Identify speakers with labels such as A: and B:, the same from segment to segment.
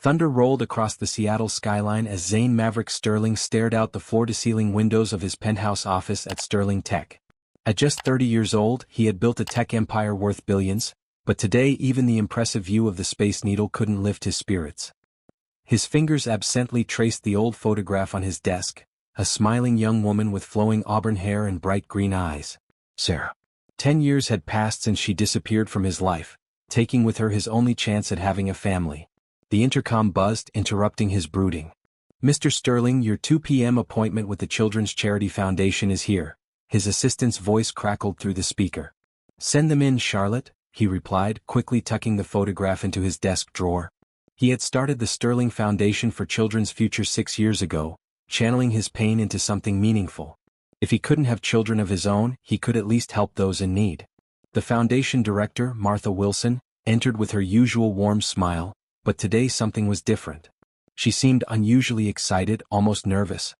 A: Thunder rolled across the Seattle skyline as Zane Maverick Sterling stared out the floor-to-ceiling windows of his penthouse office at Sterling Tech. At just 30 years old, he had built a tech empire worth billions, but today even the impressive view of the Space Needle couldn't lift his spirits. His fingers absently traced the old photograph on his desk, a smiling young woman with flowing auburn hair and bright green eyes. Sarah. 10 years had passed since she disappeared from his life, taking with her his only chance at having a family. The intercom buzzed, interrupting his brooding. "Mr. Sterling, your 2 p.m. appointment with the Children's Charity Foundation is here." His assistant's voice crackled through the speaker. "Send them in, Charlotte," he replied, quickly tucking the photograph into his desk drawer. He had started the Sterling Foundation for Children's Future 6 years ago, channeling his pain into something meaningful. If he couldn't have children of his own, he could at least help those in need. The foundation director, Martha Wilson, entered with her usual warm smile, but today something was different. She seemed unusually excited, almost nervous.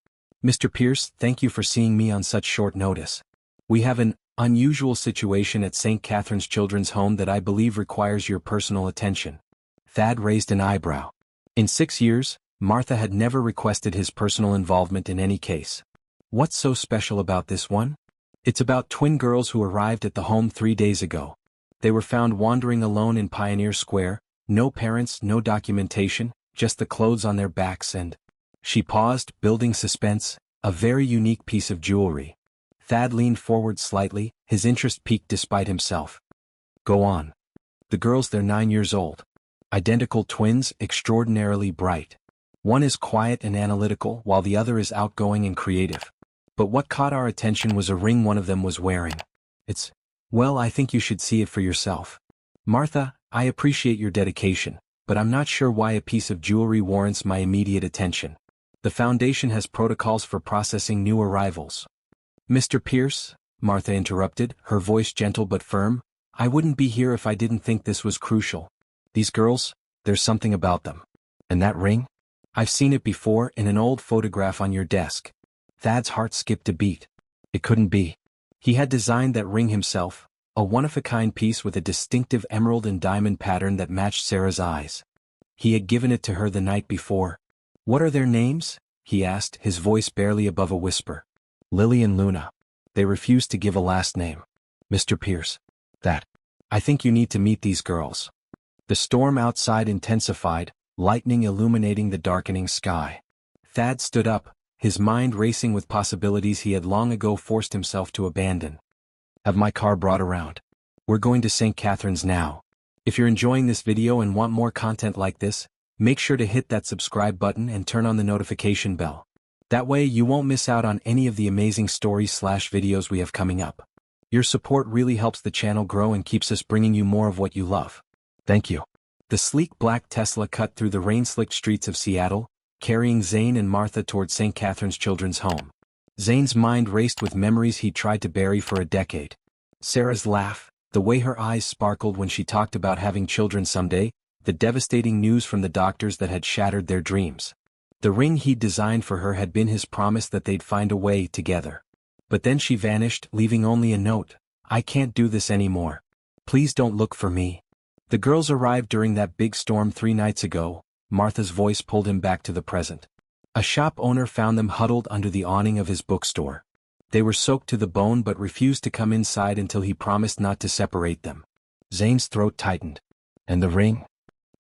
A: "Mr. Pierce, thank you for seeing me on such short notice. We have an unusual situation at St. Catherine's Children's Home that I believe requires your personal attention." Thad raised an eyebrow. In 6 years, Martha had never requested his personal involvement in any case. "What's so special about this one?" "It's about twin girls who arrived at the home 3 days ago. They were found wandering alone in Pioneer Square. No parents, no documentation, just the clothes on their backs and—" She paused, building suspense, "a very unique piece of jewelry." Thad leaned forward slightly, his interest piqued despite himself. "Go on." "The girls, they're 9 years old. Identical twins, extraordinarily bright. One is quiet and analytical while the other is outgoing and creative. But what caught our attention was a ring one of them was wearing. Well, I think you should see it for yourself. Martha, I appreciate your dedication, but I'm not sure why a piece of jewelry warrants my immediate attention. The foundation has protocols for processing new arrivals." "Mr. Pierce," Martha interrupted, her voice gentle but firm, "I wouldn't be here if I didn't think this was crucial. These girls, there's something about them. And that ring? I've seen it before in an old photograph on your desk." Thad's heart skipped a beat. It couldn't be. He had designed that ring himself, a one-of-a-kind piece with a distinctive emerald and diamond pattern that matched Sarah's eyes. He had given it to her the night before. "What are their names?" he asked, his voice barely above a whisper. "Lily and Luna. They refused to give a last name." "Mr. Pierce. I think you need to meet these girls." The storm outside intensified, lightning illuminating the darkening sky. Thad stood up, his mind racing with possibilities he had long ago forced himself to abandon. "Have my car brought around. We're going to St. Catherine's now." If you're enjoying this video and want more content like this, make sure to hit that subscribe button and turn on the notification bell. That way you won't miss out on any of the amazing stories/videos we have coming up. Your support really helps the channel grow and keeps us bringing you more of what you love. Thank you. The sleek black Tesla cut through the rain-slicked streets of Seattle, carrying Zane and Martha toward St. Catherine's Children's Home. Zane's mind raced with memories he tried to bury for a decade. Sarah's laugh, the way her eyes sparkled when she talked about having children someday, the devastating news from the doctors that had shattered their dreams. The ring he'd designed for her had been his promise that they'd find a way together. But then she vanished, leaving only a note. "I can't do this anymore. Please don't look for me." "The girls arrived during that big storm 3 nights ago," Martha's voice pulled him back to the present. "A shop owner found them huddled under the awning of his bookstore. They were soaked to the bone but refused to come inside until he promised not to separate them." Zane's throat tightened. "And the ring?"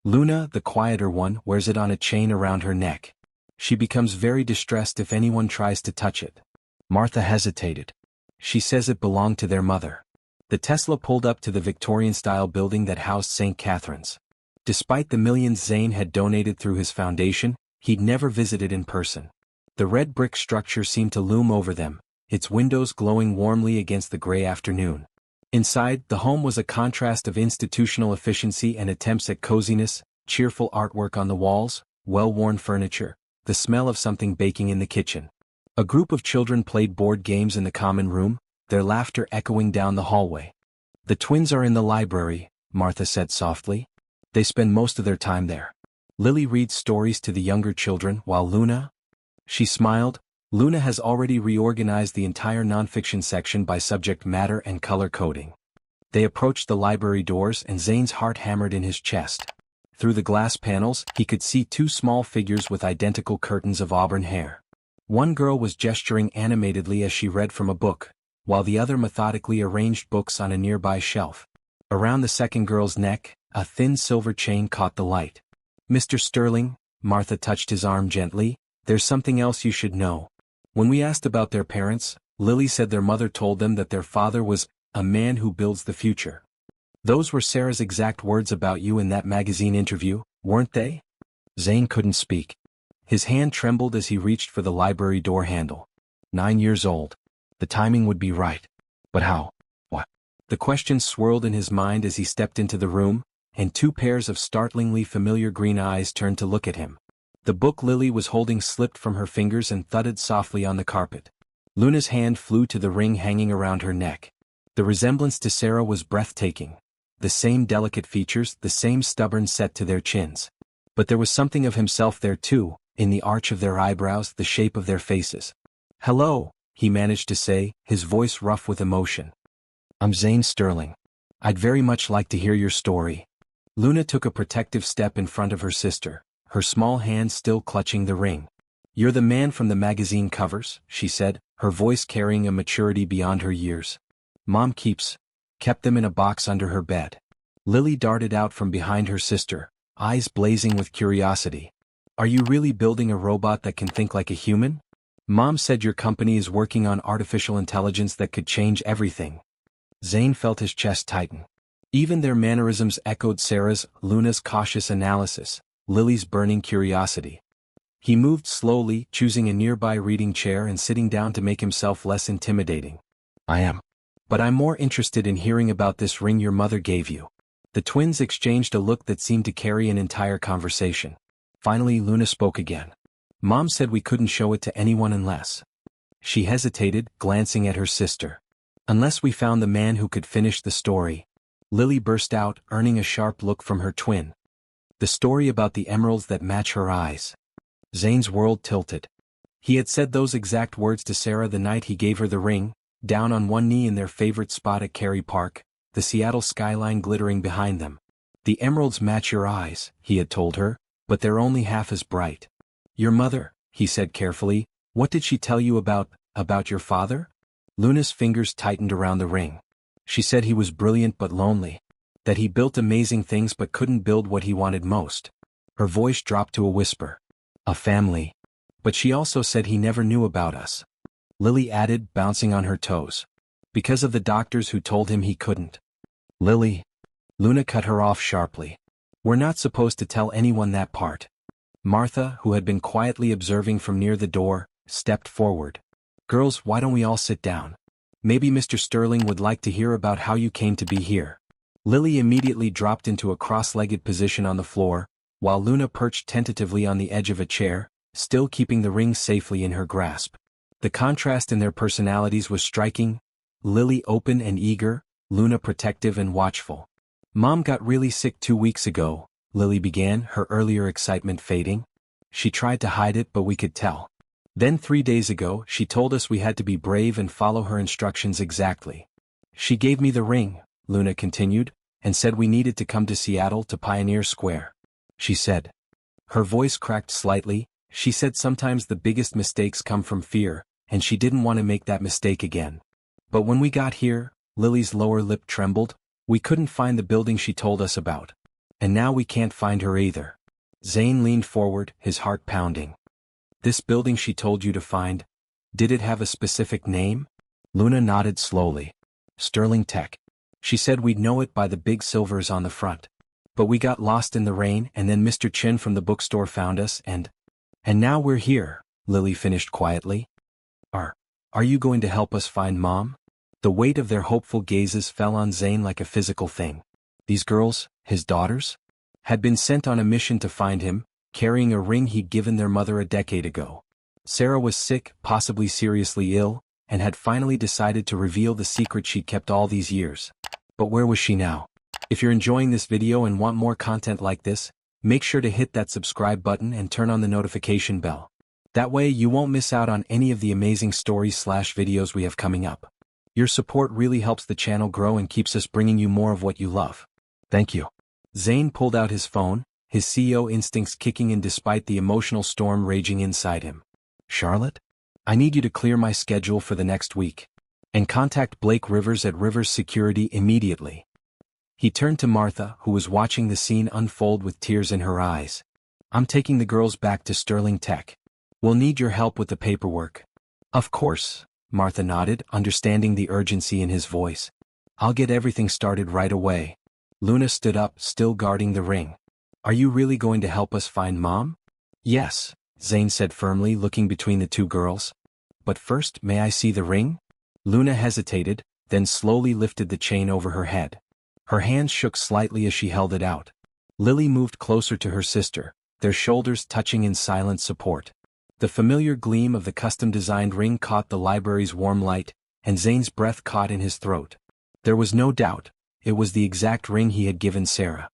A: "Luna, the quieter one, wears it on a chain around her neck. She becomes very distressed if anyone tries to touch it." Martha hesitated. "She says it belonged to their mother." The Tesla pulled up to the Victorian-style building that housed St. Catherine's. Despite the millions Zane had donated through his foundation, he'd never visited in person. The red brick structure seemed to loom over them, its windows glowing warmly against the gray afternoon. Inside, the home was a contrast of institutional efficiency and attempts at coziness, cheerful artwork on the walls, well-worn furniture, the smell of something baking in the kitchen. A group of children played board games in the common room, their laughter echoing down the hallway. "The twins are in the library," Martha said softly. "They spend most of their time there. Lily reads stories to the younger children while Luna—" She smiled. "Luna has already reorganized the entire nonfiction section by subject matter and color coding." They approached the library doors and Zane's heart hammered in his chest. Through the glass panels, he could see two small figures with identical curtains of auburn hair. One girl was gesturing animatedly as she read from a book, while the other methodically arranged books on a nearby shelf. Around the second girl's neck, a thin silver chain caught the light. "Mr. Sterling," Martha touched his arm gently, "there's something else you should know. When we asked about their parents, Lily said their mother told them that their father was a man who builds the future. Those were Sarah's exact words about you in that magazine interview, weren't they?" Zane couldn't speak. His hand trembled as he reached for the library door handle. 9 years old. The timing would be right. But how? What? The question swirled in his mind as he stepped into the room, and two pairs of startlingly familiar green eyes turned to look at him. The book Lily was holding slipped from her fingers and thudded softly on the carpet. Luna's hand flew to the ring hanging around her neck. The resemblance to Sarah was breathtaking. The same delicate features, the same stubborn set to their chins. But there was something of himself there too, in the arch of their eyebrows, the shape of their faces. "Hello," he managed to say, his voice rough with emotion. "I'm Zane Sterling. I'd very much like to hear your story." Luna took a protective step in front of her sister, her small hand still clutching the ring. "You're the man from the magazine covers," she said, her voice carrying a maturity beyond her years. "Mom kept them in a box under her bed." Lily darted out from behind her sister, eyes blazing with curiosity. "Are you really building a robot that can think like a human? Mom said your company is working on artificial intelligence that could change everything." Zane felt his chest tighten. Even their mannerisms echoed Sarah's, Luna's cautious analysis, Lily's burning curiosity. He moved slowly, choosing a nearby reading chair and sitting down to make himself less intimidating. "I am. But I'm more interested in hearing about this ring your mother gave you." The twins exchanged a look that seemed to carry an entire conversation. Finally Luna spoke again. "Mom said we couldn't show it to anyone unless..." She hesitated, glancing at her sister. "Unless we found the man who could finish the story." Lily burst out, earning a sharp look from her twin. "The story about the emeralds that match her eyes." Zane's world tilted. He had said those exact words to Sarah the night he gave her the ring, down on one knee in their favorite spot at Cary Park, the Seattle skyline glittering behind them. "The emeralds match your eyes," he had told her, "but they're only half as bright." "Your mother," he said carefully, "what did she tell you about your father?" Luna's fingers tightened around the ring. "She said he was brilliant but lonely. That he built amazing things but couldn't build what he wanted most." Her voice dropped to a whisper. "A family. But she also said he never knew about us." Lily added, bouncing on her toes. "Because of the doctors who told him he couldn't." "Lily." Luna cut her off sharply. "We're not supposed to tell anyone that part." Martha, who had been quietly observing from near the door, stepped forward. "Girls, why don't we all sit down? Maybe Mr. Sterling would like to hear about how you came to be here." Lily immediately dropped into a cross-legged position on the floor, while Luna perched tentatively on the edge of a chair, still keeping the ring safely in her grasp. The contrast in their personalities was striking. Lily open and eager, Luna protective and watchful. "Mom got really sick 2 weeks ago," Lily began, her earlier excitement fading. "She tried to hide it but we could tell. Then 3 days ago she told us we had to be brave and follow her instructions exactly. She gave me the ring," Luna continued, "and said we needed to come to Seattle to Pioneer Square. She said." Her voice cracked slightly. "She said sometimes the biggest mistakes come from fear, and she didn't want to make that mistake again. But when we got here," Lily's lower lip trembled, "we couldn't find the building she told us about. And now we can't find her either." Zane leaned forward, his heart pounding. "This building she told you to find, did it have a specific name?" Luna nodded slowly. "Sterling Tech. She said we'd know it by the big silvers on the front. But we got lost in the rain and then Mr. Chin from the bookstore found us and now we're here," Lily finished quietly. Are you going to help us find Mom?" The weight of their hopeful gazes fell on Zane like a physical thing. These girls, his daughters, had been sent on a mission to find him, carrying a ring he'd given their mother a decade ago. Sarah was sick, possibly seriously ill, and had finally decided to reveal the secret she'd kept all these years. But where was she now? If you're enjoying this video and want more content like this, make sure to hit that subscribe button and turn on the notification bell. That way you won't miss out on any of the amazing stories/videos we have coming up. Your support really helps the channel grow and keeps us bringing you more of what you love. Thank you. Zane pulled out his phone, his CEO instincts kicking in despite the emotional storm raging inside him. Charlotte? I need you to clear my schedule for the next week. And contact Blake Rivers at Rivers Security immediately. He turned to Martha, who was watching the scene unfold with tears in her eyes. I'm taking the girls back to Sterling Tech. We'll need your help with the paperwork. Of course, Martha nodded, understanding the urgency in his voice. I'll get everything started right away. Luna stood up, still guarding the ring. Are you really going to help us find Mom? Yes, Zane said firmly, looking between the two girls. But first, may I see the ring? Luna hesitated, then slowly lifted the chain over her head. Her hands shook slightly as she held it out. Lily moved closer to her sister, their shoulders touching in silent support. The familiar gleam of the custom-designed ring caught the library's warm light, and Zane's breath caught in his throat. There was no doubt, it was the exact ring he had given Sarah.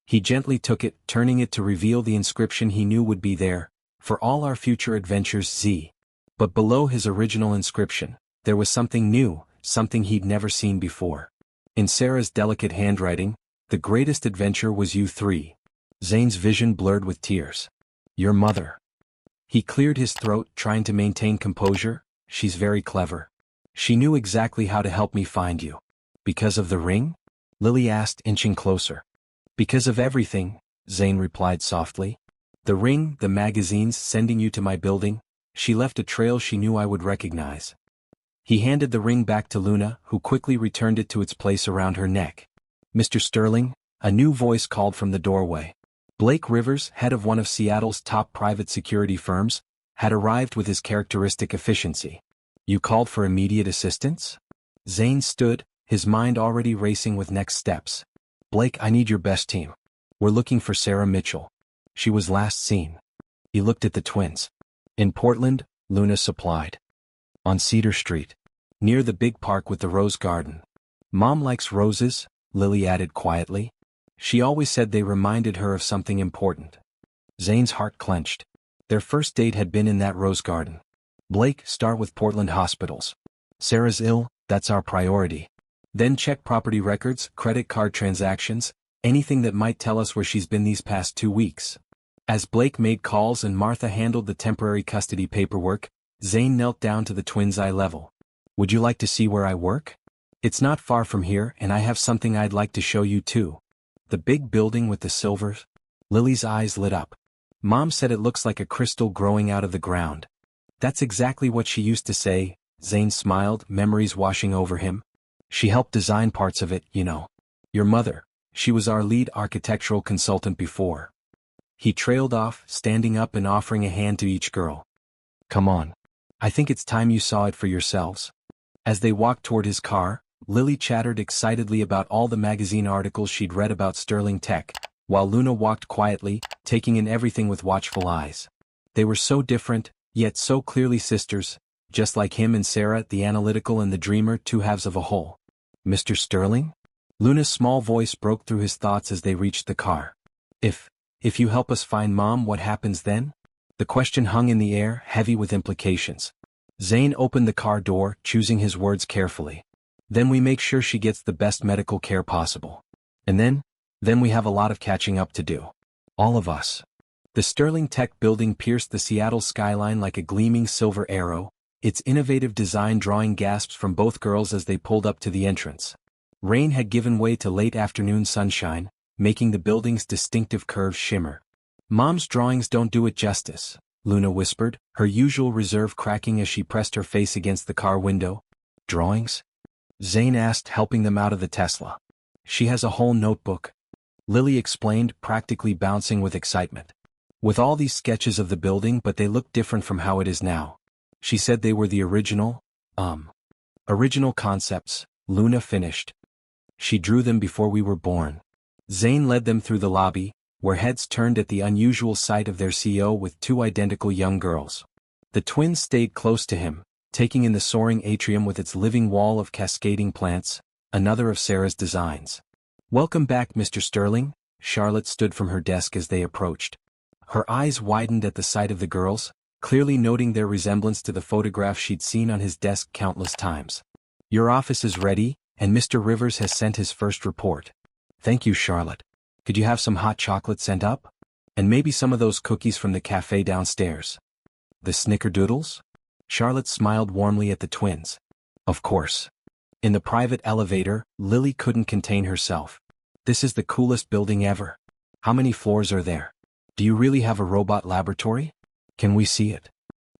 A: He gently took it, turning it to reveal the inscription he knew would be there, "For all our future adventures, Z." But below his original inscription, there was something new, something he'd never seen before. In Sarah's delicate handwriting, "The greatest adventure was you three." Zane's vision blurred with tears. "Your mother." He cleared his throat, trying to maintain composure. "She's very clever. She knew exactly how to help me find you." "Because of the ring?" Lily asked, inching closer. "Because of everything," Zane replied softly. "The ring, the magazines sending you to my building. She left a trail she knew I would recognize." He handed the ring back to Luna, who quickly returned it to its place around her neck. "Mr. Sterling," a new voice called from the doorway. Blake Rivers, head of one of Seattle's top private security firms, had arrived with his characteristic efficiency. "You called for immediate assistance?" Zane stood, his mind already racing with next steps. "Blake, I need your best team. We're looking for Sarah Mitchell. She was last seen." He looked at the twins. "In Portland," Luna supplied. "On Cedar Street. Near the big park with the rose garden." "Mom likes roses," Lily added quietly. "She always said they reminded her of something important." Zane's heart clenched. Their first date had been in that rose garden. "Blake, start with Portland hospitals. Sarah's ill, that's our priority. Then check property records, credit card transactions, anything that might tell us where she's been these past 2 weeks." As Blake made calls and Martha handled the temporary custody paperwork, Zane knelt down to the twins' eye level. "Would you like to see where I work? It's not far from here, and I have something I'd like to show you too." "The big building with the silvers?" Lily's eyes lit up. "Mom said it looks like a crystal growing out of the ground." "That's exactly what she used to say," Zane smiled, memories washing over him. "She helped design parts of it, you know. Your mother, she was our lead architectural consultant before." He trailed off, standing up and offering a hand to each girl. "Come on. I think it's time you saw it for yourselves." As they walked toward his car, Lily chattered excitedly about all the magazine articles she'd read about Sterling Tech, while Luna walked quietly, taking in everything with watchful eyes. They were so different, yet so clearly sisters, just like him and Sarah, the analytical and the dreamer, two halves of a whole. "Mr. Sterling?" Luna's small voice broke through his thoughts as they reached the car. If you help us find Mom, what happens then?" The question hung in the air, heavy with implications. Zane opened the car door, choosing his words carefully. "Then we make sure she gets the best medical care possible. And then we have a lot of catching up to do. All of us." The Sterling Tech building pierced the Seattle skyline like a gleaming silver arrow, its innovative design drawing gasps from both girls as they pulled up to the entrance. Rain had given way to late afternoon sunshine, making the building's distinctive curves shimmer. "Mom's drawings don't do it justice," Luna whispered, her usual reserve cracking as she pressed her face against the car window. "Drawings?" Zane asked, helping them out of the Tesla. "She has a whole notebook," Lily explained, practically bouncing with excitement. "With all these sketches of the building, but they look different from how it is now. She said they were the original concepts," Luna finished. "She drew them before we were born." Zane led them through the lobby, where heads turned at the unusual sight of their CEO with two identical young girls. The twins stayed close to him, taking in the soaring atrium with its living wall of cascading plants, another of Sarah's designs. "Welcome back, Mr. Sterling," Charlotte stood from her desk as they approached. Her eyes widened at the sight of the girls, clearly noting their resemblance to the photograph she'd seen on his desk countless times. "Your office is ready, and Mr. Rivers has sent his first report." "Thank you, Charlotte." Could you have some hot chocolate sent up? And maybe some of those cookies from the cafe downstairs. The snickerdoodles? Charlotte smiled warmly at the twins. Of course. In the private elevator, Lily couldn't contain herself. This is the coolest building ever. How many floors are there? Do you really have a robot laboratory? Can we see it?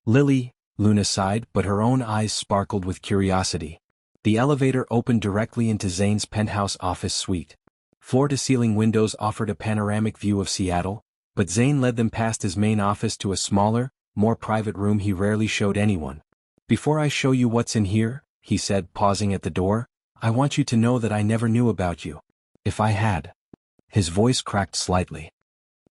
A: Lily, Luna sighed, but her own eyes sparkled with curiosity. The elevator opened directly into Zane's penthouse office suite. Floor-to-ceiling windows offered a panoramic view of Seattle, but Zane led them past his main office to a smaller, more private room he rarely showed anyone. Before I show you what's in here, he said, pausing at the door, I want you to know that I never knew about you. If I had. His voice cracked slightly.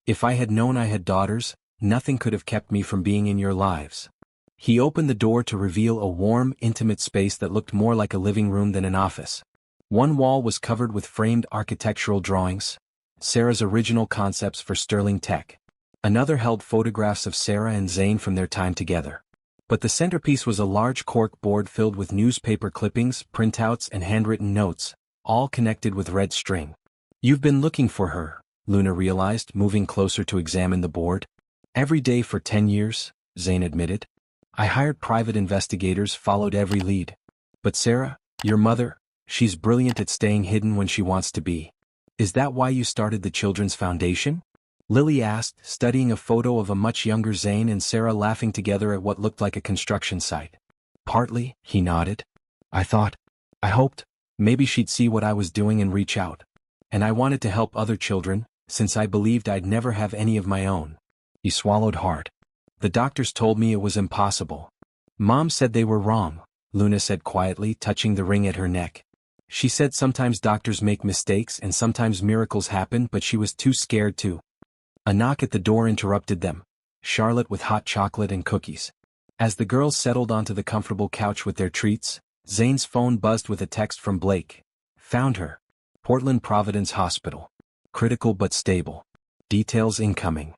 A: If I had known I had daughters, nothing could have kept me from being in your lives. He opened the door to reveal a warm, intimate space that looked more like a living room than an office. One wall was covered with framed architectural drawings, Sarah's original concepts for Sterling Tech. Another held photographs of Sarah and Zane from their time together. But the centerpiece was a large cork board filled with newspaper clippings, printouts, and handwritten notes, all connected with red string. You've been looking for her, Luna realized, moving closer to examine the board. Every day for 10 years, Zane admitted. I hired private investigators, followed every lead. But Sarah, your mother, she's brilliant at staying hidden when she wants to be. Is that why you started the Children's Foundation? Lily asked, studying a photo of a much younger Zane and Sarah laughing together at what looked like a construction site. Partly, he nodded. I hoped, maybe she'd see what I was doing and reach out. And I wanted to help other children, since I believed I'd never have any of my own. He swallowed hard. The doctors told me it was impossible. Mom said they were wrong, Luna said quietly, touching the ring at her neck. She said sometimes doctors make mistakes and sometimes miracles happen, but she was too scared to. A knock at the door interrupted them. Charlotte with hot chocolate and cookies. As the girls settled onto the comfortable couch with their treats, Zane's phone buzzed with a text from Blake. Found her. Portland Providence Hospital. Critical but stable. Details incoming.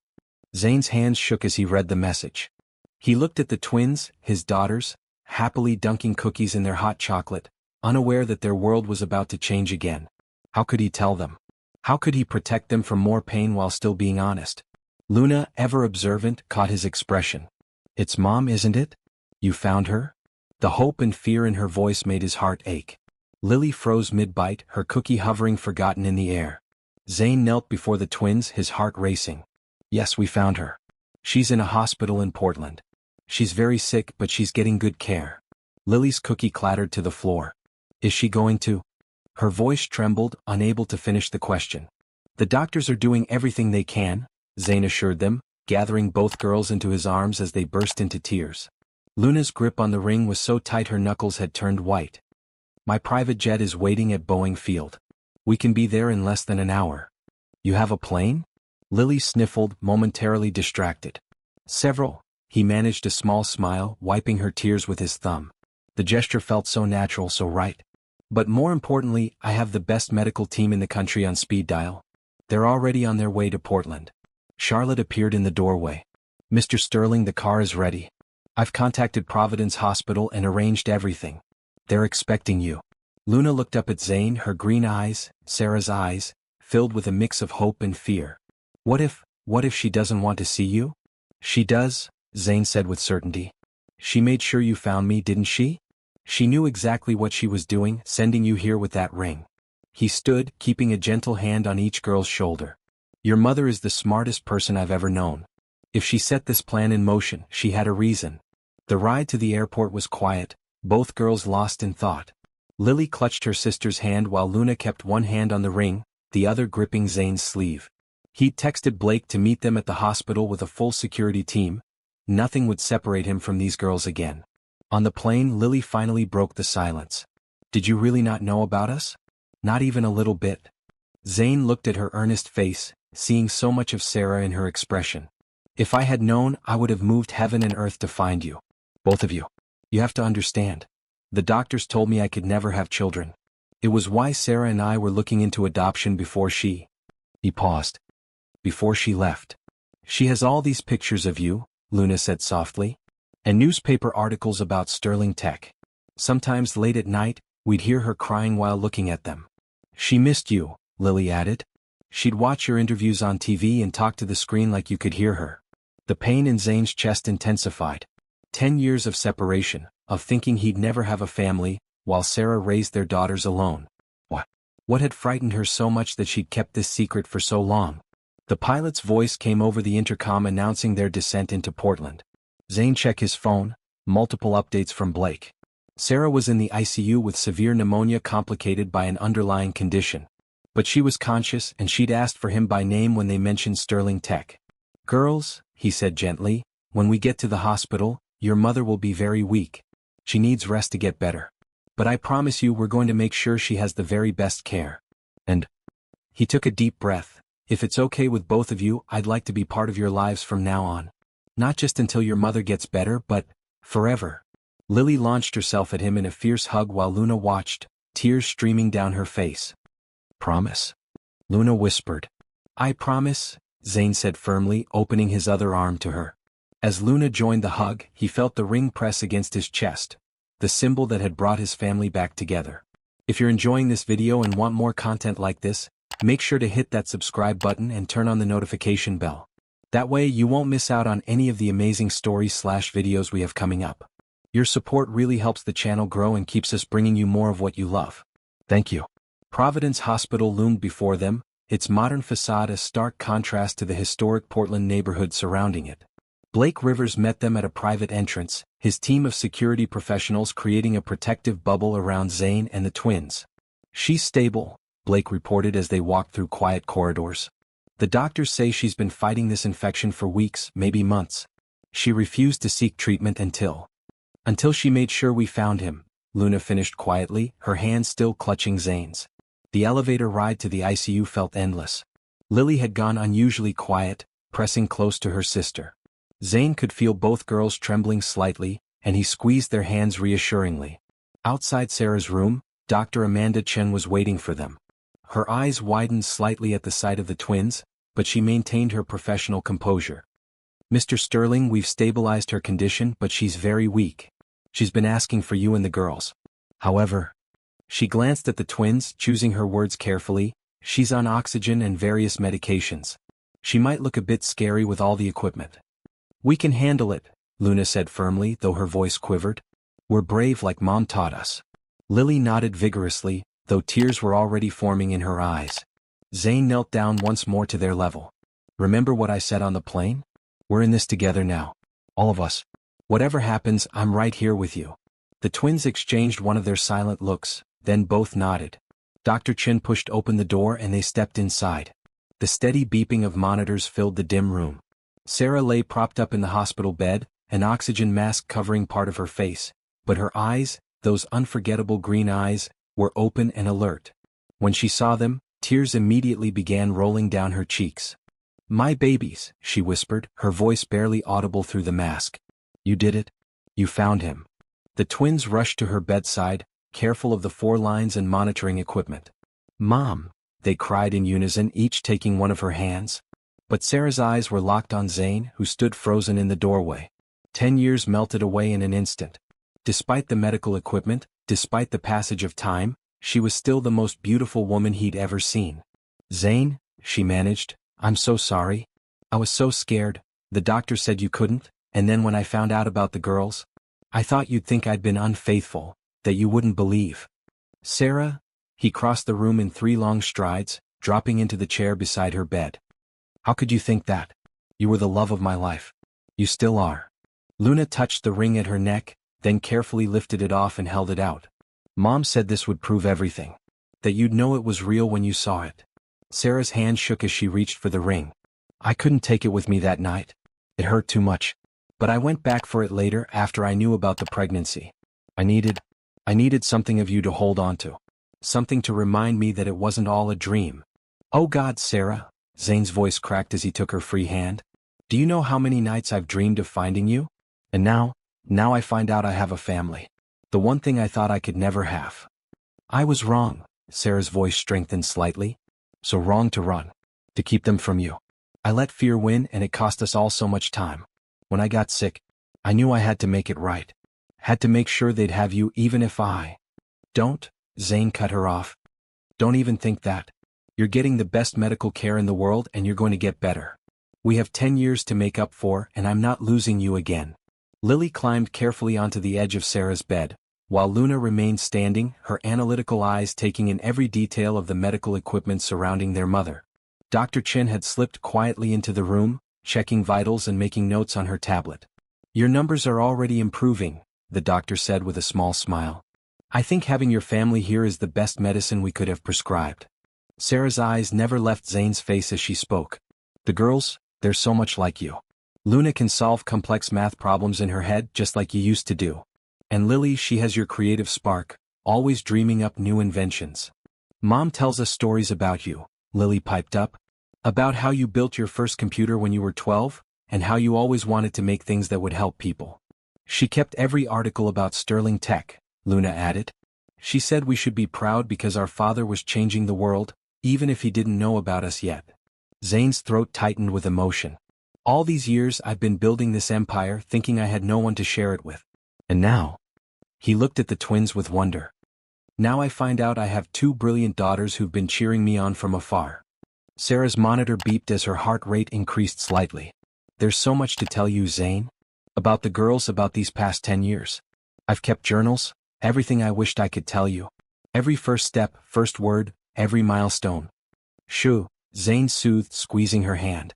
A: Zane's hands shook as he read the message. He looked at the twins, his daughters, happily dunking cookies in their hot chocolate, unaware that their world was about to change again. How could he tell them? How could he protect them from more pain while still being honest? Luna, ever observant, caught his expression. It's Mom, isn't it? You found her? The hope and fear in her voice made his heart ache. Lily froze mid-bite, her cookie hovering forgotten in the air. Zane knelt before the twins, his heart racing. Yes, we found her. She's in a hospital in Portland. She's very sick, but she's getting good care. Lily's cookie clattered to the floor. Is she going to? Her voice trembled, unable to finish the question. The doctors are doing everything they can, Zane assured them, gathering both girls into his arms as they burst into tears. Luna's grip on the ring was so tight her knuckles had turned white. My private jet is waiting at Boeing Field. We can be there in less than an hour. You have a plane? Lily sniffled, momentarily distracted. Several. He managed a small smile, wiping her tears with his thumb. The gesture felt so natural, so right. But more importantly, I have the best medical team in the country on speed dial. They're already on their way to Portland. Charlotte appeared in the doorway. Mr. Sterling, the car is ready. I've contacted Providence Hospital and arranged everything. They're expecting you. Luna looked up at Zane, her green eyes, Sarah's eyes, filled with a mix of hope and fear. What if she doesn't want to see you? She does, Zane said with certainty. She made sure you found me, didn't she? She knew exactly what she was doing, sending you here with that ring. He stood, keeping a gentle hand on each girl's shoulder. Your mother is the smartest person I've ever known. If she set this plan in motion, she had a reason. The ride to the airport was quiet, both girls lost in thought. Lily clutched her sister's hand while Luna kept one hand on the ring, the other gripping Zane's sleeve. He'd texted Blake to meet them at the hospital with a full security team. Nothing would separate him from these girls again. On the plane, Lily finally broke the silence. Did you really not know about us? Not even a little bit. Zane looked at her earnest face, seeing so much of Sarah in her expression. If I had known, I would have moved heaven and earth to find you. Both of you. You have to understand. The doctors told me I could never have children. It was why Sarah and I were looking into adoption before she... He paused. Before she left. She has all these pictures of you, Luna said softly. And newspaper articles about Sterling Tech. Sometimes late at night, we'd hear her crying while looking at them. She missed you, Lily added. She'd watch your interviews on TV and talk to the screen like you could hear her. The pain in Zane's chest intensified. 10 years of separation, of thinking he'd never have a family, while Sarah raised their daughters alone. What had frightened her so much that she'd kept this secret for so long? The pilot's voice came over the intercom announcing their descent into Portland. Zane checked his phone, multiple updates from Blake. Sarah was in the ICU with severe pneumonia complicated by an underlying condition. But she was conscious and she'd asked for him by name when they mentioned Sterling Tech. "Girls," he said gently, "when we get to the hospital, your mother will be very weak. She needs rest to get better. But I promise you we're going to make sure she has the very best care. And..." He took a deep breath. "If it's okay with both of you, I'd like to be part of your lives from now on. Not just until your mother gets better, but forever." Lily launched herself at him in a fierce hug while Luna watched, tears streaming down her face. "Promise?" Luna whispered. "I promise," Zane said firmly, opening his other arm to her. As Luna joined the hug, he felt the ring press against his chest, the symbol that had brought his family back together. If you're enjoying this video and want more content like this, make sure to hit that subscribe button and turn on the notification bell. That way you won't miss out on any of the amazing stories/videos we have coming up. Your support really helps the channel grow and keeps us bringing you more of what you love. Thank you. Providence Hospital loomed before them, its modern facade a stark contrast to the historic Portland neighborhood surrounding it. Blake Rivers met them at a private entrance, his team of security professionals creating a protective bubble around Zane and the twins. "She's stable," Blake reported as they walked through quiet corridors. "The doctors say she's been fighting this infection for weeks, maybe months. She refused to seek treatment until she made sure we found him," Luna finished quietly, her hand still clutching Zane's. The elevator ride to the ICU felt endless. Lily had gone unusually quiet, pressing close to her sister. Zane could feel both girls trembling slightly, and he squeezed their hands reassuringly. Outside Sarah's room, Dr. Amanda Chen was waiting for them. Her eyes widened slightly at the sight of the twins, but she maintained her professional composure. "Mr. Sterling, we've stabilized her condition, but she's very weak. She's been asking for you and the girls. However..." She glanced at the twins, choosing her words carefully. "She's on oxygen and various medications. She might look a bit scary with all the equipment." "We can handle it," Luna said firmly, though her voice quivered. "We're brave like Mom taught us." Lily nodded vigorously, though tears were already forming in her eyes. Zane knelt down once more to their level. "Remember what I said on the plane? We're in this together now. All of us. Whatever happens, I'm right here with you." The twins exchanged one of their silent looks, then both nodded. Dr. Chen pushed open the door and they stepped inside. The steady beeping of monitors filled the dim room. Sarah lay propped up in the hospital bed, an oxygen mask covering part of her face, but her eyes, those unforgettable green eyes, were open and alert. When she saw them, tears immediately began rolling down her cheeks. "My babies," she whispered, her voice barely audible through the mask. "You did it? You found him." The twins rushed to her bedside, careful of the 4 lines and monitoring equipment. "Mom," they cried in unison, each taking one of her hands. But Sarah's eyes were locked on Zane, who stood frozen in the doorway. 10 years melted away in an instant. Despite the medical equipment, despite the passage of time, she was still the most beautiful woman he'd ever seen. "Zane," she managed, "I'm so sorry. I was so scared. The doctor said you couldn't, and then when I found out about the girls, I thought you'd think I'd been unfaithful, that you wouldn't believe." "Sarah," he crossed the room in 3 long strides, dropping into the chair beside her bed. "How could you think that? You were the love of my life. You still are." Luna touched the ring at her neck, then carefully lifted it off and held it out. "Mom said this would prove everything. That you'd know it was real when you saw it." Sarah's hand shook as she reached for the ring. "I couldn't take it with me that night. It hurt too much. But I went back for it later after I knew about the pregnancy. I needed something of you to hold on to. Something to remind me that it wasn't all a dream." "Oh God, Sarah," Zane's voice cracked as he took her free hand. "Do you know how many nights I've dreamed of finding you? And now I find out I have a family. The one thing I thought I could never have." "I was wrong," Sarah's voice strengthened slightly. "So wrong to run. To keep them from you. I let fear win and it cost us all so much time. When I got sick, I knew I had to make it right. Had to make sure they'd have you even if I..." "Don't," Zane cut her off. "Don't even think that. You're getting the best medical care in the world and you're going to get better. We have 10 years to make up for and I'm not losing you again. Lily climbed carefully onto the edge of Sarah's bed, while Luna remained standing, her analytical eyes taking in every detail of the medical equipment surrounding their mother. Dr. Chin had slipped quietly into the room, checking vitals and making notes on her tablet. Your numbers are already improving, the doctor said with a small smile. I think having your family here is the best medicine we could have prescribed. Sarah's eyes never left Zane's face as she spoke. The girls, they're so much like you. Luna can solve complex math problems in her head just like you used to do. And Lily, she has your creative spark, always dreaming up new inventions. Mom tells us stories about you, Lily piped up. About how you built your first computer when you were 12, and how you always wanted to make things that would help people. She kept every article about Sterling Tech, Luna added. She said we should be proud because our father was changing the world, even if he didn't know about us yet. Zane's throat tightened with emotion. All these years I've been building this empire thinking I had no one to share it with. And now? He looked at the twins with wonder. Now I find out I have 2 brilliant daughters who've been cheering me on from afar. Sarah's monitor beeped as her heart rate increased slightly. There's so much to tell you, Zane. About the girls, about these past 10 years. I've kept journals, everything I wished I could tell you. Every first step, first word, every milestone. Shoo, Zane soothed, squeezing her hand.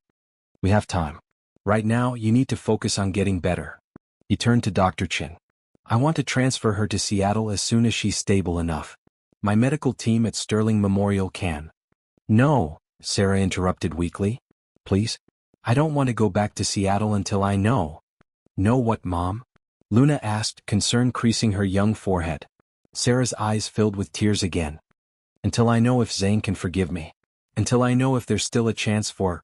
A: We have time. Right now, you need to focus on getting better. He turned to Dr. Chin. I want to transfer her to Seattle as soon as she's stable enough. My medical team at Sterling Memorial can. No, Sarah interrupted weakly. Please? I don't want to go back to Seattle until I know. Know what, Mom? Luna asked, concern creasing her young forehead. Sarah's eyes filled with tears again. Until I know if Zane can forgive me. Until I know if there's still a chance for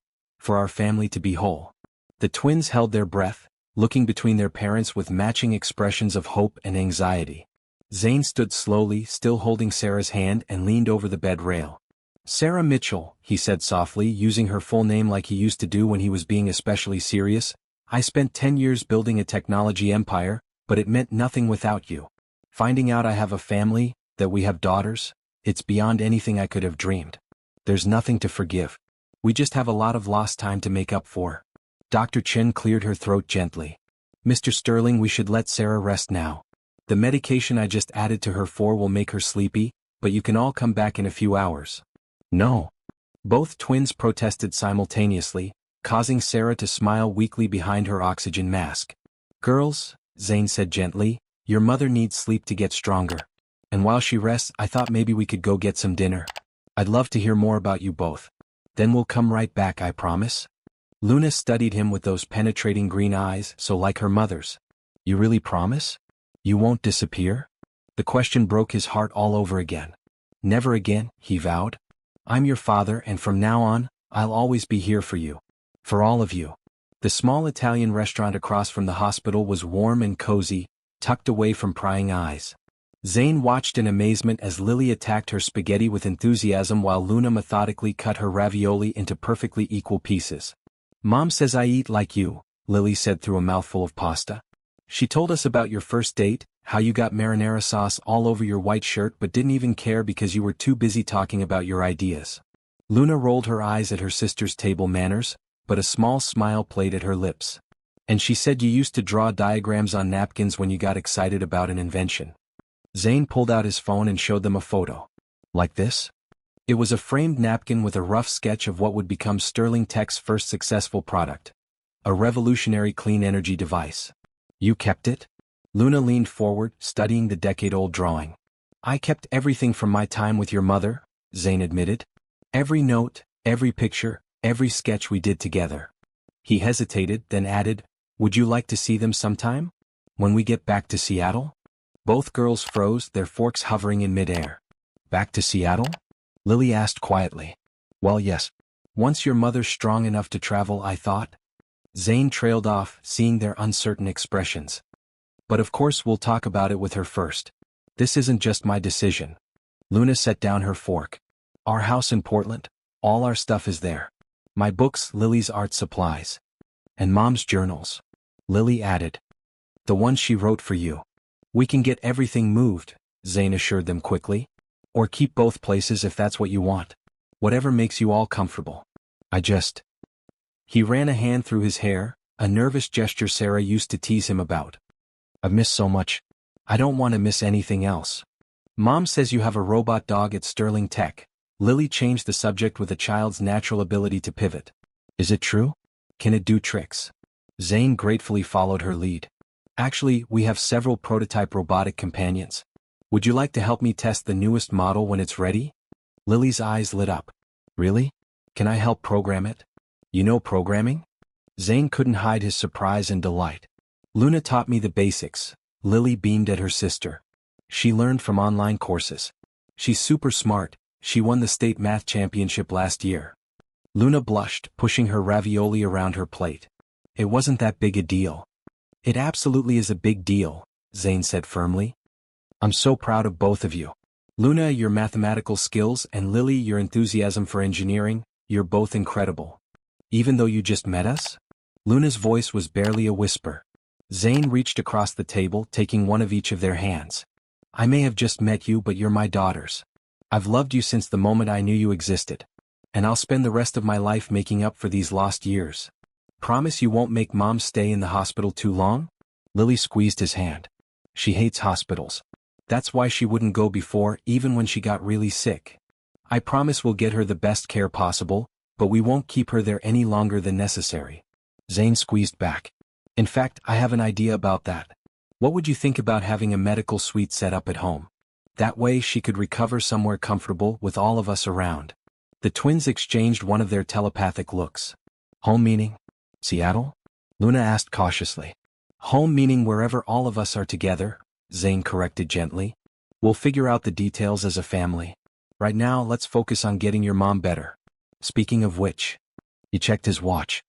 A: our family to be whole. The twins held their breath, looking between their parents with matching expressions of hope and anxiety. Zane stood slowly, still holding Sarah's hand, and leaned over the bed rail. Sarah Mitchell, he said softly, using her full name like he used to do when he was being especially serious. I spent 10 years building a technology empire, but it meant nothing without you. Finding out I have a family, that we have daughters, it's beyond anything I could have dreamed. There's nothing to forgive. We just have a lot of lost time to make up for. Dr. Chin cleared her throat gently. Mr. Sterling, we should let Sarah rest now. The medication I just added to her will make her sleepy, but you can all come back in a few hours. No. Both twins protested simultaneously, causing Sarah to smile weakly behind her oxygen mask. Girls, Zane said gently, your mother needs sleep to get stronger. And while she rests, I thought maybe we could go get some dinner. I'd love to hear more about you both. Then we'll come right back, I promise. Luna studied him with those penetrating green eyes, so like her mother's. You really promise? You won't disappear? The question broke his heart all over again. Never again, he vowed. I'm your father, and from now on, I'll always be here for you. For all of you. The small Italian restaurant across from the hospital was warm and cozy, tucked away from prying eyes. Zane watched in amazement as Lily attacked her spaghetti with enthusiasm while Luna methodically cut her ravioli into perfectly equal pieces. Mom says I eat like you, Lily said through a mouthful of pasta. She told us about your first date, how you got marinara sauce all over your white shirt but didn't even care because you were too busy talking about your ideas. Luna rolled her eyes at her sister's table manners, but a small smile played at her lips. And she said you used to draw diagrams on napkins when you got excited about an invention. Zane pulled out his phone and showed them a photo. Like this? It was a framed napkin with a rough sketch of what would become Sterling Tech's first successful product. A revolutionary clean energy device. You kept it? Luna leaned forward, studying the decade-old drawing. I kept everything from my time with your mother, Zane admitted. Every note, every picture, every sketch we did together. He hesitated, then added, would you like to see them sometime? When we get back to Seattle? Both girls froze, their forks hovering in midair. Back to Seattle? Lily asked quietly. Well, yes. Once your mother's strong enough to travel, I thought. Zane trailed off, seeing their uncertain expressions. But of course we'll talk about it with her first. This isn't just my decision. Luna set down her fork. Our house in Portland, all our stuff is there. My books, Lily's art supplies. And Mom's journals. Lily added. The ones she wrote for you. We can get everything moved, Zane assured them quickly. Or keep both places if that's what you want. Whatever makes you all comfortable. He ran a hand through his hair, a nervous gesture Sarah used to tease him about. I've missed so much. I don't want to miss anything else. Mom says you have a robot dog at Sterling Tech. Lily changed the subject with a child's natural ability to pivot. Is it true? Can it do tricks? Zane gratefully followed her lead. Actually, we have several prototype robotic companions. Would you like to help me test the newest model when it's ready? Lily's eyes lit up. Really? Can I help program it? You know programming? Zane couldn't hide his surprise and delight. Luna taught me the basics. Lily beamed at her sister. She learned from online courses. She's super smart. She won the state math championship last year. Luna blushed, pushing her ravioli around her plate. It wasn't that big a deal. It absolutely is a big deal, Zane said firmly. I'm so proud of both of you. Luna, your mathematical skills, and Lily, your enthusiasm for engineering, you're both incredible. Even though you just met us? Luna's voice was barely a whisper. Zane reached across the table, taking one of each of their hands. I may have just met you, but you're my daughters. I've loved you since the moment I knew you existed. And I'll spend the rest of my life making up for these lost years. Promise you won't make Mom stay in the hospital too long? Lily squeezed his hand. She hates hospitals. That's why she wouldn't go before, even when she got really sick. I promise we'll get her the best care possible, but we won't keep her there any longer than necessary. Zane squeezed back. In fact, I have an idea about that. What would you think about having a medical suite set up at home? That way she could recover somewhere comfortable with all of us around. The twins exchanged one of their telepathic looks. Home meaning? Seattle? Luna asked cautiously. Home meaning wherever all of us are together, Zane corrected gently. We'll figure out the details as a family. Right now, let's focus on getting your mom better. Speaking of which, he checked his watch.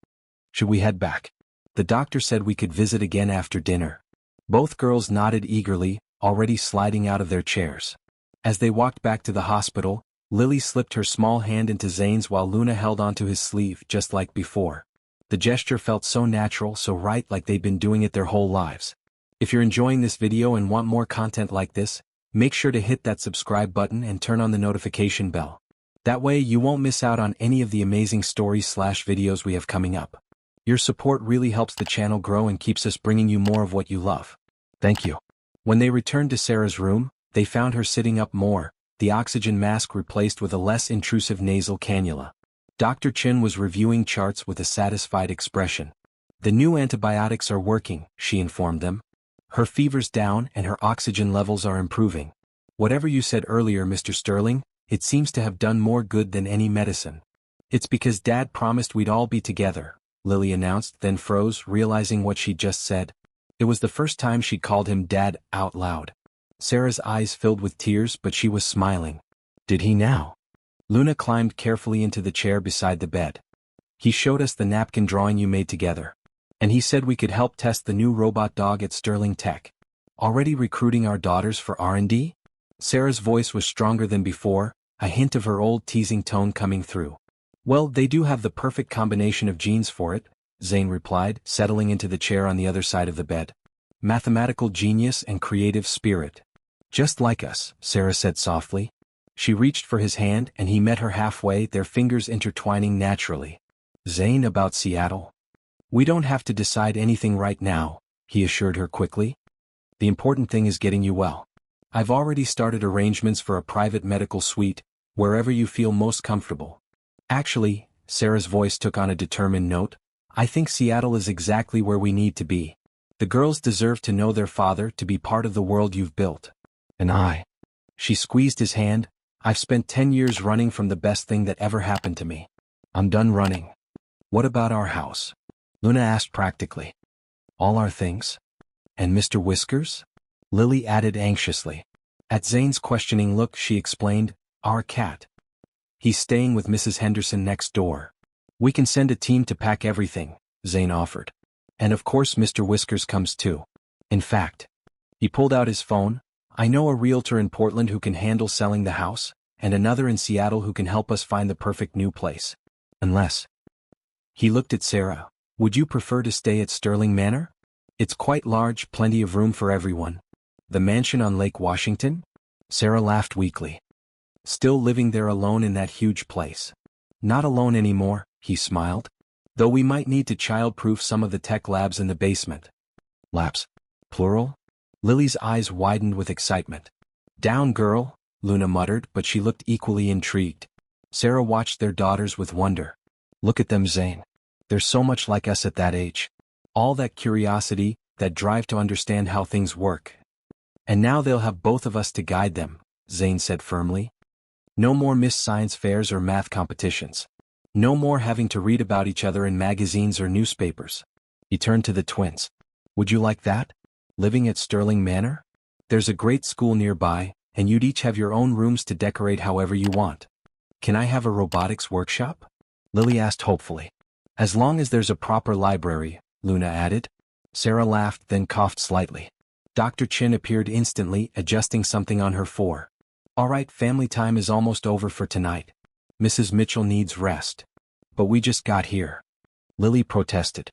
A: Should we head back? The doctor said we could visit again after dinner. Both girls nodded eagerly, already sliding out of their chairs. As they walked back to the hospital, Lily slipped her small hand into Zane's while Luna held onto his sleeve just like before. The gesture felt so natural, so right, like they'd been doing it their whole lives. If you're enjoying this video and want more content like this, make sure to hit that subscribe button and turn on the notification bell. That way you won't miss out on any of the amazing stories/videos we have coming up. Your support really helps the channel grow and keeps us bringing you more of what you love. Thank you. When they returned to Sarah's room, they found her sitting up more, the oxygen mask replaced with a less intrusive nasal cannula. Dr. Chin was reviewing charts with a satisfied expression. The new antibiotics are working, she informed them. Her fever's down and her oxygen levels are improving. Whatever you said earlier, Mr. Sterling, it seems to have done more good than any medicine. It's because Dad promised we'd all be together, Lily announced, then froze, realizing what she'd just said. It was the first time she'd called him Dad out loud. Sarah's eyes filled with tears, but she was smiling. Did he now? Luna climbed carefully into the chair beside the bed. He showed us the napkin drawing you made together. And he said we could help test the new robot dog at Sterling Tech. Already recruiting our daughters for R&D? Sarah's voice was stronger than before, a hint of her old teasing tone coming through. Well, they do have the perfect combination of genes for it, Zane replied, settling into the chair on the other side of the bed. Mathematical genius and creative spirit. Just like us, Sarah said softly. She reached for his hand and he met her halfway, their fingers intertwining naturally. Zane, about Seattle? We don't have to decide anything right now, he assured her quickly. The important thing is getting you well. I've already started arrangements for a private medical suite, wherever you feel most comfortable. Actually, Sarah's voice took on a determined note, I think Seattle is exactly where we need to be. The girls deserve to know their father, to be part of the world you've built. And she squeezed his hand, I've spent 10 years running from the best thing that ever happened to me. I'm done running. What about our house? Luna asked practically. All our things? And Mr. Whiskers? Lily added anxiously. At Zane's questioning look, she explained, our cat. He's staying with Mrs. Henderson next door. We can send a team to pack everything, Zane offered. And of course Mr. Whiskers comes too. In fact, he pulled out his phone. I know a realtor in Portland who can handle selling the house, and another in Seattle who can help us find the perfect new place. Unless. He looked at Sarah. Would you prefer to stay at Sterling Manor? It's quite large, plenty of room for everyone. The mansion on Lake Washington? Sarah laughed weakly. Still living there alone in that huge place. Not alone anymore, he smiled. Though we might need to child-proof some of the tech labs in the basement. Labs? Plural? Lily's eyes widened with excitement. Down, girl, Luna muttered, but she looked equally intrigued. Sarah watched their daughters with wonder. Look at them, Zane. They're so much like us at that age. All that curiosity, that drive to understand how things work. And now they'll have both of us to guide them, Zane said firmly. No more Miss Science fairs or math competitions. No more having to read about each other in magazines or newspapers. He turned to the twins. Would you like that? Living at Sterling Manor? There's a great school nearby, and you'd each have your own rooms to decorate however you want. Can I have a robotics workshop? Lily asked hopefully. As long as there's a proper library, Luna added. Sarah laughed, then coughed slightly. Dr. Chin appeared instantly, adjusting something on her fore. All right, family time is almost over for tonight. Mrs. Mitchell needs rest. But we just got here. Lily protested.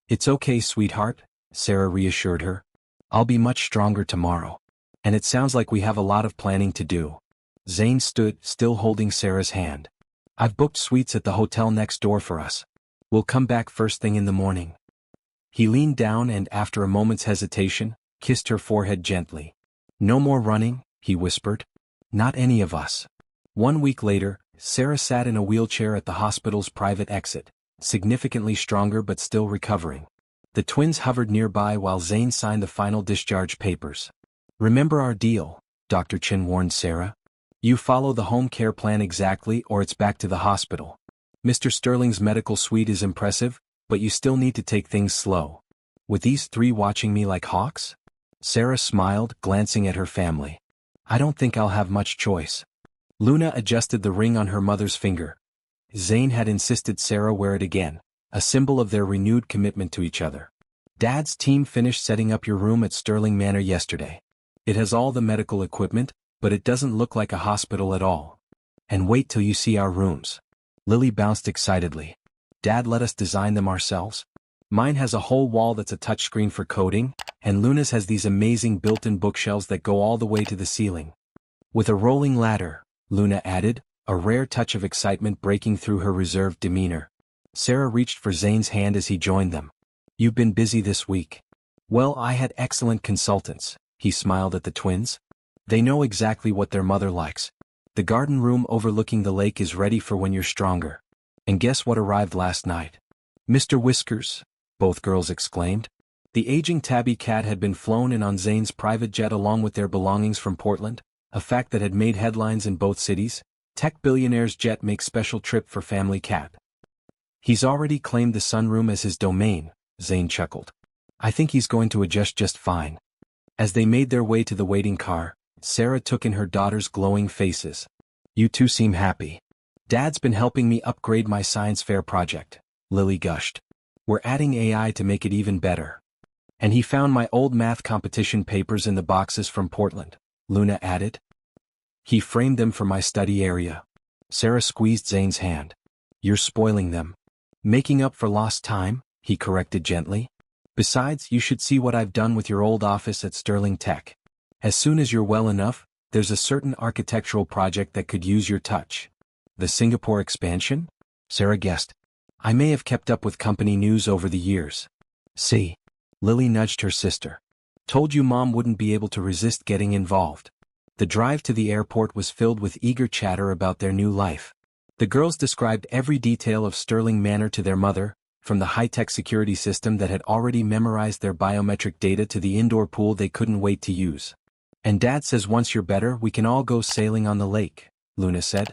A: It's okay, sweetheart, Sarah reassured her. I'll be much stronger tomorrow. And it sounds like we have a lot of planning to do. Zane stood, still holding Sarah's hand. I've booked suites at the hotel next door for us. We'll come back first thing in the morning. He leaned down and, after a moment's hesitation, kissed her forehead gently. No more running, he whispered. Not any of us. 1 week later, Sarah sat in a wheelchair at the hospital's private exit, significantly stronger but still recovering. The twins hovered nearby while Zane signed the final discharge papers. Remember our deal, Dr. Chin warned Sarah. You follow the home care plan exactly or it's back to the hospital. Mr. Sterling's medical suite is impressive, but you still need to take things slow. With these three watching me like hawks? Sarah smiled, glancing at her family. I don't think I'll have much choice. Luna adjusted the ring on her mother's finger. Zane had insisted Sarah wear it again, a symbol of their renewed commitment to each other. Dad's team finished setting up your room at Sterling Manor yesterday. It has all the medical equipment, but it doesn't look like a hospital at all. And wait till you see our rooms. Lily bounced excitedly. Dad let us design them ourselves. Mine has a whole wall that's a touchscreen for coding, and Luna's has these amazing built-in bookshelves that go all the way to the ceiling. With a rolling ladder, Luna added, a rare touch of excitement breaking through her reserved demeanor. Sarah reached for Zane's hand as he joined them. You've been busy this week. Well, I had excellent consultants, he smiled at the twins. They know exactly what their mother likes. The garden room overlooking the lake is ready for when you're stronger. And guess what arrived last night? Mr. Whiskers, both girls exclaimed. The aging tabby cat had been flown in on Zane's private jet along with their belongings from Portland, a fact that had made headlines in both cities. Tech billionaire's jet makes special trip for family cat. He's already claimed the sunroom as his domain, Zane chuckled. I think he's going to adjust just fine. As they made their way to the waiting car, Sarah took in her daughters' glowing faces. You two seem happy. Dad's been helping me upgrade my science fair project, Lily gushed. We're adding AI to make it even better. And he found my old math competition papers in the boxes from Portland, Luna added. He framed them for my study area. Sarah squeezed Zane's hand. You're spoiling them. Making up for lost time, he corrected gently. Besides, you should see what I've done with your old office at Sterling Tech. As soon as you're well enough, there's a certain architectural project that could use your touch. The Singapore expansion? Sarah guessed. I may have kept up with company news over the years. See? Lily nudged her sister. Told you Mom wouldn't be able to resist getting involved. The drive to the airport was filled with eager chatter about their new life. The girls described every detail of Sterling Manor to their mother, from the high-tech security system that had already memorized their biometric data to the indoor pool they couldn't wait to use. And Dad says once you're better we can all go sailing on the lake, Luna said.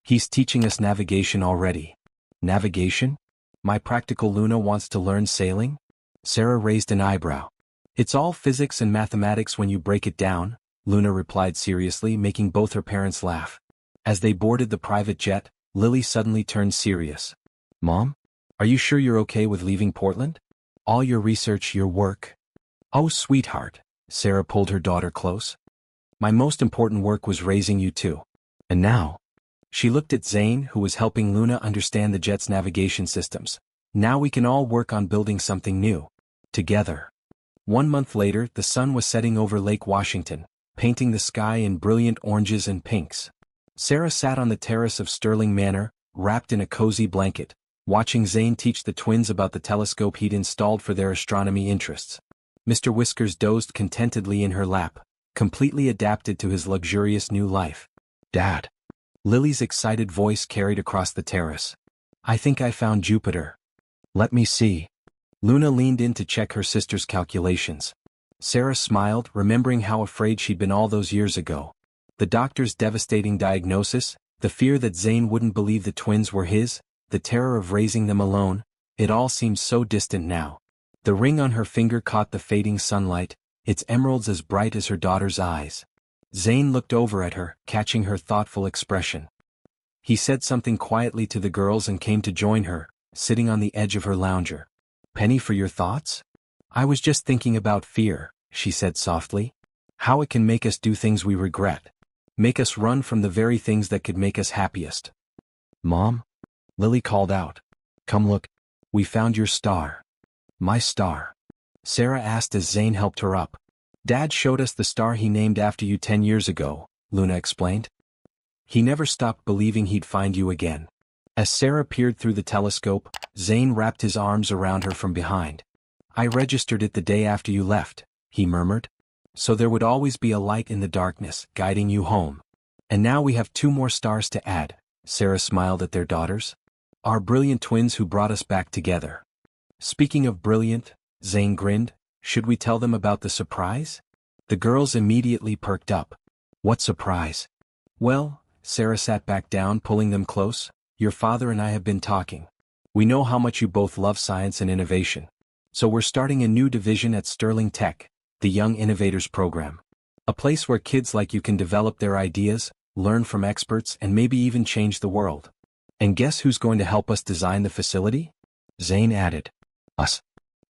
A: He's teaching us navigation already. Navigation? My practical Luna wants to learn sailing? Sarah raised an eyebrow. It's all physics and mathematics when you break it down, Luna replied seriously, making both her parents laugh. As they boarded the private jet, Lily suddenly turned serious. Mom? Are you sure you're okay with leaving Portland? All your research, your work? Oh, sweetheart, Sarah pulled her daughter close. My most important work was raising you two. And now? She looked at Zane, who was helping Luna understand the jet's navigation systems. Now we can all work on building something new. Together. 1 month later, the sun was setting over Lake Washington, painting the sky in brilliant oranges and pinks. Sarah sat on the terrace of Sterling Manor, wrapped in a cozy blanket, watching Zane teach the twins about the telescope he'd installed for their astronomy interests. Mr. Whiskers dozed contentedly in her lap, completely adapted to his luxurious new life. "Dad." Lily's excited voice carried across the terrace. "I think I found Jupiter." "Let me see." Luna leaned in to check her sister's calculations. Sarah smiled, remembering how afraid she'd been all those years ago. The doctor's devastating diagnosis, the fear that Zane wouldn't believe the twins were his, the terror of raising them alone, it all seemed so distant now. The ring on her finger caught the fading sunlight, its emeralds as bright as her daughter's eyes. Zane looked over at her, catching her thoughtful expression. He said something quietly to the girls and came to join her, sitting on the edge of her lounger. "Penny, for your thoughts?" "I was just thinking about fear," she said softly. "How it can make us do things we regret. Make us run from the very things that could make us happiest." "Mom?" Lily called out. "Come look. We found your star." "My star?" Sarah asked as Zane helped her up. "Dad showed us the star he named after you 10 years ago, Luna explained. "He never stopped believing he'd find you again." As Sarah peered through the telescope, Zane wrapped his arms around her from behind. "I registered it the day after you left," he murmured. "So there would always be a light in the darkness, guiding you home. And now we have 2 more stars to add." Sarah smiled at their daughters. "Our brilliant twins who brought us back together." "Speaking of brilliant," Zane grinned, "should we tell them about the surprise?" The girls immediately perked up. "What surprise?" "Well," Sarah sat back down, pulling them close, "your father and I have been talking. We know how much you both love science and innovation. So we're starting a new division at Sterling Tech, the Young Innovators Program. A place where kids like you can develop their ideas, learn from experts, and maybe even change the world. And guess who's going to help us design the facility?" Zane added. "Us."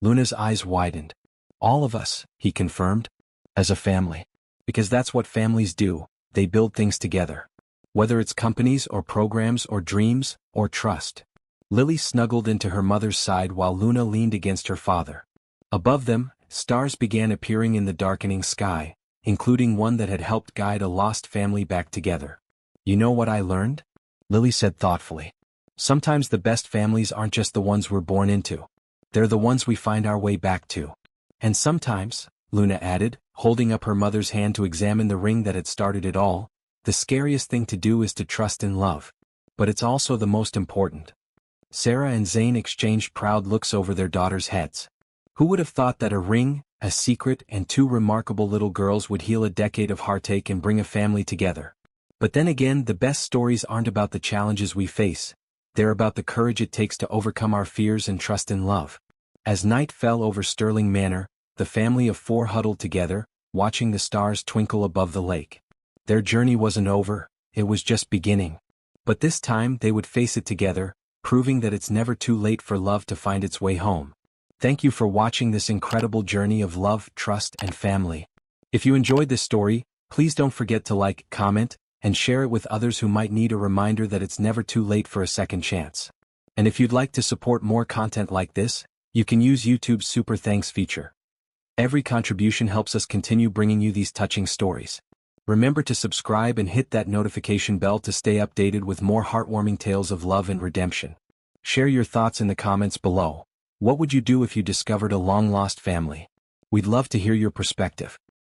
A: Luna's eyes widened. "All of us," he confirmed. "As a family. Because that's what families do, they build things together. Whether it's companies or programs or dreams or trust." Lily snuggled into her mother's side while Luna leaned against her father. Above them, stars began appearing in the darkening sky, including one that had helped guide a lost family back together. "You know what I learned?" Lily said thoughtfully. "Sometimes the best families aren't just the ones we're born into. They're the ones we find our way back to. And sometimes," Luna added, holding up her mother's hand to examine the ring that had started it all, "the scariest thing to do is to trust in love. But it's also the most important." Sarah and Zane exchanged proud looks over their daughters' heads. Who would have thought that a ring, a secret, and 2 remarkable little girls would heal a decade of heartache and bring a family together? But then again, the best stories aren't about the challenges we face. They're about the courage it takes to overcome our fears and trust in love. As night fell over Sterling Manor, the family of 4 huddled together, watching the stars twinkle above the lake. Their journey wasn't over, it was just beginning. But this time they would face it together, proving that it's never too late for love to find its way home. Thank you for watching this incredible journey of love, trust, and family. If you enjoyed this story, please don't forget to like, comment, and share it with others who might need a reminder that it's never too late for a second chance. And if you'd like to support more content like this, you can use YouTube's Super Thanks feature. Every contribution helps us continue bringing you these touching stories. Remember to subscribe and hit that notification bell to stay updated with more heartwarming tales of love and redemption. Share your thoughts in the comments below. What would you do if you discovered a long-lost family? We'd love to hear your perspective.